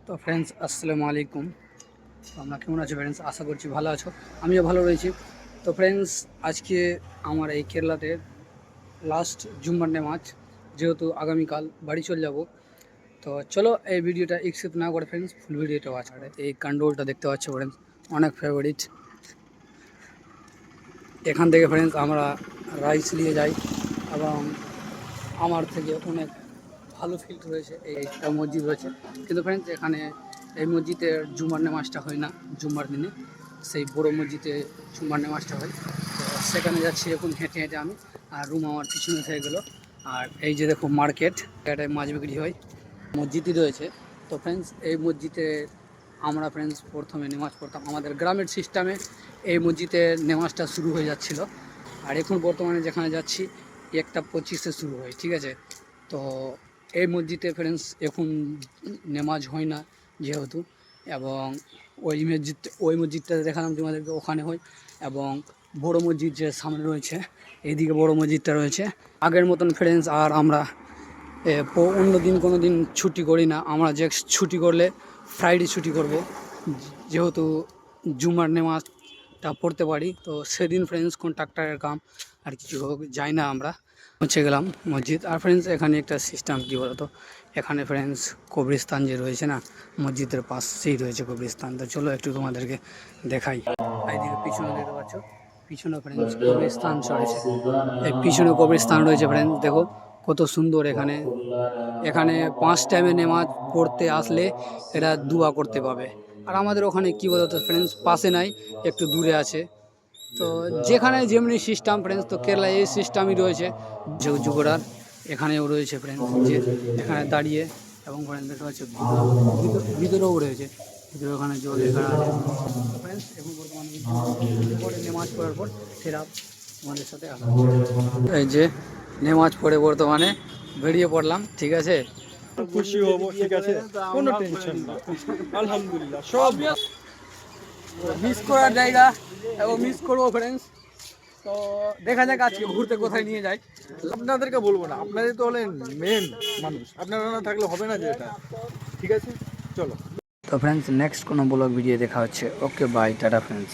তো ফ্রেন্ডস আসসালামু আলাইকুম। তো আমরা কেমন আছো ফ্রেন্ডস? আশা করছি ভালো আছো, আমিও ভালো রয়েছি। তো ফ্রেন্ডস আজকে আমার এই কেরালাতে লাস্ট জুম্মার নামাজ, যেহেতু আগামীকাল বাড়ি চলে যাব। তো চলো এই ভিডিওটা স্কিপ না করে ফ্রেন্ডস ফুল ভিডিওটা ওয়াচ করে। এই কান্ডোলটা দেখতে পাচ্ছ ফ্রেন্ডস, অনেক ফেভারিট। এখান থেকে ফ্রেন্ডস আমরা রাইস নিয়ে যাই এবং আমার থেকে অনেক ভালো ফিল্ড রয়েছে, এইটা মসজিদ রয়েছে। কিন্তু ফ্রেন্ডস এখানে এই মসজিদের জুমার নামাজটা হয় না জুম্মার দিনে, সেই বড় মসজিদে জুম্মার নামাজটা হয়। তো সেখানে যাচ্ছি এখন হেঁটে হেঁটে আমি, আর রুম আমার পিছনে থেকে গেলো। আর এই যে দেখো মার্কেট, এটায় মাছ বিক্রি হয়, মসজিদই রয়েছে। তো ফ্রেন্ডস এই মসজিদে আমরা ফ্রেন্ডস প্রথমে নামাজ পড়তাম, আমাদের গ্রামের সিস্টেমে এই মসজিদে নামাজটা শুরু হয়ে যাচ্ছিলো। আর এখন বর্তমানে যেখানে যাচ্ছি 1:25 শুরু হয়, ঠিক আছে। তো এই মসজিদে ফ্রেন্ডস এখন নামাজ হয় না যেহেতু, এবং ওই মসজিদটা দেখালাম তোমাদেরকে, ওখানে হয়। এবং বড় মসজিদ যে সামনে রয়েছে, এইদিকে বড় মসজিদটা রয়েছে। আগের মতন ফ্রেন্ডস আর আমরা অন্য দিন কোনো দিন ছুটি করি না, আমরা যে ছুটি করলে ফ্রাইডে ছুটি করব, যেহেতু জুমার নামাজটা পড়তে পারি। তো সেদিন ফ্রেন্ডস কন্ট্রাক্টরের কাম আর কিছু হোক যাই না, আমরা পৌঁছে গেলাম মসজিদ। আর ফ্রেন্ডস এখানে একটা সিস্টেম কী বলতো, এখানে ফ্রেন্ডস কবরস্থান যে রয়েছে না, মসজিদের পাশেই রয়েছে কবরস্থান। তো চলো একটু তোমাদেরকে দেখাই। এইদিকে পিছনে দেখতে পাচ্ছ, পিছনে ফ্রেন্ডস কবরস্থান রয়েছে, এই পিছনে কবরস্থান রয়েছে ফ্রেন্ডস। দেখো কত সুন্দর। এখানে এখানে 5 টাইমে নামাজ পড়তে আসলে এরা দোয়া করতে পাবে। আর আমাদের ওখানে কী বলতো ফ্রেন্ডস, পাশে নাই, একটু দূরে আছে। তো যেখানে যেমনি সিস্টেম ফ্রেন্ডস, তো কেরালায় এই সিস্টেমই রয়েছে। যুবরার এখানেও রয়েছে ফ্রেন্ডস, যে এখানে দাঁড়িয়ে, এবং ফ্রেন্ডস দেখা হচ্ছে ভিতরেও রয়েছে, ভিতরে ওখানে জল এখানে আছে। ফ্রেন্ডস এখন বর্তমানে নামাজ পড়ার পর ফেরা আমাদের সাথে আসা। এই যে নামাজ পড়ে বর্তমানে বেরিয়ে পড়লাম, ঠিক আছে। খুশি হব, ঠিক আছে, কোনো টেনশন না। আলহামদুলিল্লাহ সব মিস করার জায়গা এবং মিস করবো ফ্রেন্ডস। তো দেখা যাক আজকে ঘুরতে কোথায় নিয়ে যায়। আপনাদেরকে বলবো না, আপনাদের তো হলেন মেন মানুষ, আপনারা না থাকলে হবে না যে এটা, ঠিক আছে। চলো। তো ফ্রেন্ডস নেক্সট কোনো ব্লগ ভিডিও দেখা হচ্ছে। Okay bye, tata friends.